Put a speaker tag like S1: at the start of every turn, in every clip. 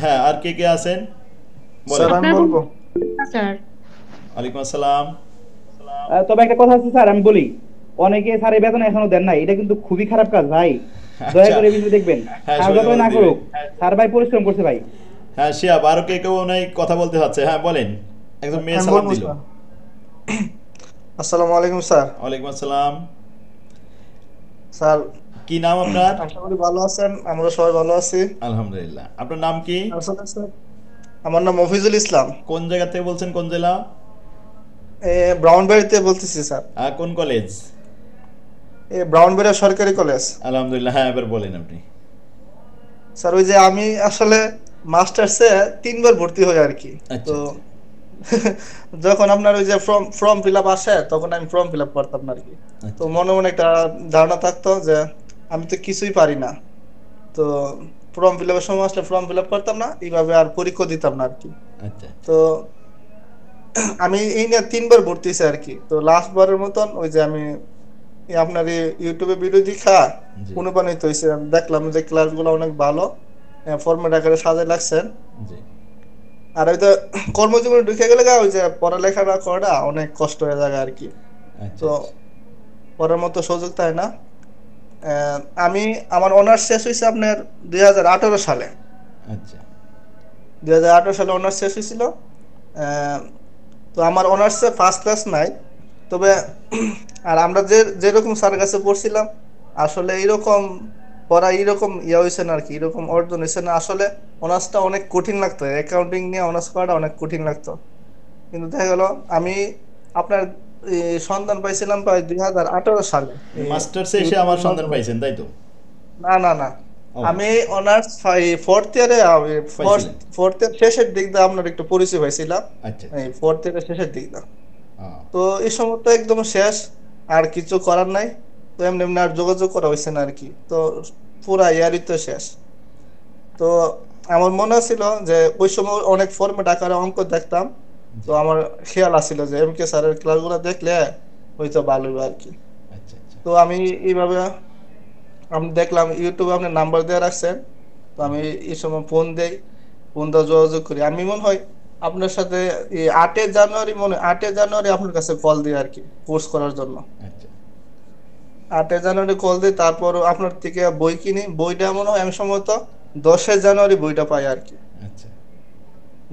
S1: হ্যাঁ, আর কে কে আছেন
S2: স্যার
S1: বলেন।
S2: আমি
S3: আপনার কোনো
S2: বলবো।
S3: স্যার?
S1: ওয়ালাইকুম আসসালাম।
S4: তবে একটা কথা আছে স্যার, আমি বলি, অনেকে স্যার এই বেতন এখনো দেন নাই, এটা কিন্তু খুবই খারাপ কাজ ভাই। দয়া
S1: আচ্ছা,
S4: করে এই বিষয়ে দেখবেন।
S1: হ্যাঁ
S4: স্যার
S1: সৌদি
S4: যতই
S1: বাবু
S4: না
S1: দিবে।
S4: করুক, স্যার ভাই পরিশ্রম করছে ভাই।
S1: হ্যাঁ শিয়াব, আরো কে কেউ নাই কথা বলতে চাচ্ছে, হ্যাঁ বলেন। একজন মেয়ে
S2: আমি
S1: সালাম
S2: বলবো
S1: দিল।
S2: স্যার। আসসালামু আলাইকুম স্যার।
S1: ওয়ালাইকুম আসসালাম।
S2: স্যার
S1: কি নাম আপনার?
S2: আশা করি ভালো আছেন, আমরা সবাই ভালো আছি।
S1: আলহামদুলিল্লাহ। আপনার নাম কি?
S2: আসলে স্যার আমার নাম মফিজুল ইসলাম।
S1: কোন জায়গা থেকে বলছেন, কোন জেলা?
S2: ব্রাউনবাড়িতে বলতেছি স্যার।
S1: কোন কলেজ?
S2: ব্রাউনবাড়িয়া সরকারি কলেজ।
S1: আলহামদুলিল্লাহ, হ্যাঁ এবার বলেন আপনি।
S2: স্যার ওই যে আমি আসলে মাস্টার্সে 3বার ভর্তি হই আর কি। তো
S1: আচ্ছা আচ্ছা
S2: যখন আপনার ওই যে ফর্ম ফর্ম ফিল আপ আসে তখন আমি ফর্ম ফিল আপ করতাম না আর কি। তো
S1: আচ্ছা
S2: মনে মনে একটা ধারণা থাকতো যে আমি তো কিছুই পারি না। তো ফর্ম ফিল আপের সময় আসলে ফর্ম ফিল আপ করতাম না, এইভাবে আর পরীক্ষা দিতাম না আর কি।
S1: আচ্ছা
S2: তো আমি এই নিয়ে 3বার ভর্তি হয়েছি আর কি। তো লাস্ট বারের মতন ওই যে আমি আপনার এই ইউটিউবে ভিডিও দেখা
S1: জি
S2: অনুপ্রাণিত হয়েছে, আমি দেখলাম যে ক্লাসগুলো অনেক ভালো, ফরম্যাট আকারে সাজায় লাগছেন।
S1: জি
S2: আর ওই তো কর্মজীবনে ঢুকে গেলে ওই যে পড়ালেখাটা করাটা অনেক কষ্ট হয়ে যায় আর কি।
S1: আচ্ছা
S2: তো
S1: আচ্ছা
S2: পড়ার মতো সুযোগ তাই না। আহ, আমি আমার অনার্স শেষ হয়েছে আপনার 2018 সালে।
S1: আচ্ছা
S2: 2018 সালে অনার্স শেষ হয়েছিল। আহ, তো আমার অনার্সে ফার্স্ট ক্লাস নাই। তবে আর আমরা যেরকম স্যার কাছে পড়ছিলাম আসলে এইরকম পড়া এইরকম ইয়া হয়েছে না আর কি, এরকম অর্জন হয়েছে না আসলে। অনার্সটা অনেক কঠিন লাগতো, অ্যাকাউন্টিং নিয়ে অনার্স করাটা অনেক কঠিন লাগতো। কিন্তু দেখা গেল আমি আপনার সন্ধান পাইছিলাম প্রায় 2018 সালে
S1: মানে মাস্টার্সে এসে আমার
S2: ইউটিউবের
S1: সন্ধান
S2: মাধ্যমে।
S1: পাইছেন তাই তো?
S2: না না না,
S1: ও,
S2: আমি অনার্স ফোর্থ ইয়ারে
S1: পাইছিলেন।
S2: ফোর্থ ইয়ার শেষের দিক দিয়ে আপনার একটু পরিচয় পাইছিলাম।
S1: আচ্ছা
S2: এই
S1: আচ্ছা।
S2: ফোর্থ ইয়ারের শেষের দিক দিয়ে।
S1: আহ,
S2: তো এই সময় তো একদম শেষ, আর কিছু করার নাই। তো এমনি এমনি আর যোগাযোগ করা হয়েছে না আর কি। তো পুরা ইয়ারই তো শেষ। তো আমার মনে ছিল যে ওই সময় অনেক ফর্মে আকারে অঙ্ক দেখতাম। তো
S1: জি
S2: আমার খেয়াল আছিল যে এম কে স্যারের ক্লাসগুলো দেখলে হয়তো ভালো হবে আর কি।
S1: আচ্ছা আচ্ছা
S2: তো আমি এইভাবে আমি দেখলাম ইউটিউবে আপনি নাম্বার দেওয়া রাখছেন। তো আমি এই সময় ফোন দেই, ফোন দিয়ে যোগাযোগ করি। আমি মনে হয় আপনার সাথে এই 8 জানুয়ারি, 8 জানুয়ারি আপনার কাছে কল দিই আর কি কোর্স করার জন্য।
S1: আচ্ছা
S2: 8 জানুয়ারি কল দিই, তারপর আপনার থেকে বই কিনি। বইটা মনে হয় আমি সম্ভবত 10 জানুয়ারি বইটা পাই আর কি।
S1: আচ্ছা।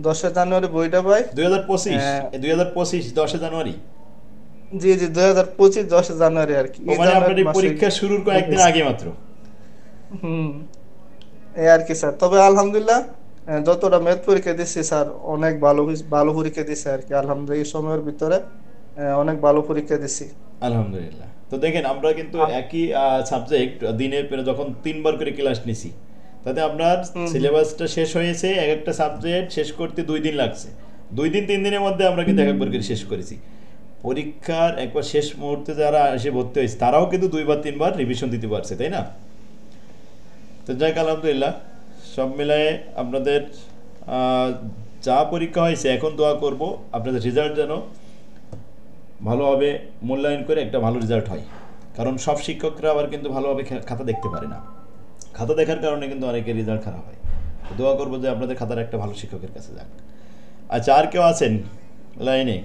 S2: 10 জানুয়ারি বইটা পাই।
S1: 2025,
S2: আহ,
S1: 2025 10 জানুয়ারি।
S2: জি জি 2025 10 জানুয়ারি আর কি,
S1: ও
S2: এই
S1: মানে আপনার
S2: জানুয়ারি
S1: এই
S2: মাসে
S1: পরীক্ষা শুরুর
S2: বই
S1: কয়েকদিন
S2: পাইছি।
S1: আগে মাত্র।
S2: হুম, এই আর কি স্যার। তবে আলহামদুলিল্লাহ যতটা ম্যাথ পরীক্ষা দিচ্ছি স্যার অনেক ভালো ভালো পরীক্ষা দিচ্ছে আর কি। আলহামদুলিল্লাহ এই সময়ের ভিতরে অনেক ভালো পরীক্ষা দিছি।
S1: আলহামদুলিল্লাহ। তো দেখেন আমরা কিন্তু একই সাবজেক্ট দিনের পরে যখন 3বার করে ক্লাস নিছি, তাতে আপনার
S2: হুম হুম।
S1: সিলেবাসটা শেষ হয়েছে, এক একটা সাবজেক্ট শেষ করতে 2 দিন লাগছে। 2 দিন 3 দিনের মধ্যে আমরা কিন্তু এক একবার করে শেষ করেছি। পরীক্ষার একবার শেষ মুহূর্তে যারা এসে ভর্তি হয়েছে তারাও কিন্তু 2বার 3বার রিভিশন দিতে পারছে, তাই না? তো যাক আলহামদুলিল্লাহ, সব মিলায়ে আপনাদের আহ, যা পরীক্ষা হয়েছে এখন দোয়া করব আপনাদের রেজাল্ট যেন ভালোভাবে মূল্যায়ন করে একটা ভালো রেজাল্ট হয়। কারণ সব শিক্ষকরা আবার কিন্তু ভালোভাবে খাতা দেখতে পারে না, খাতা দেখার কারণে কিন্তু অনেকের রেজাল্ট খারাপ হয়। তো দোয়া করবো যে আপনাদের খাতার একটা ভালো শিক্ষকের কাছে যাক। আচ্ছা, আর কেউ আছেন লাইনে?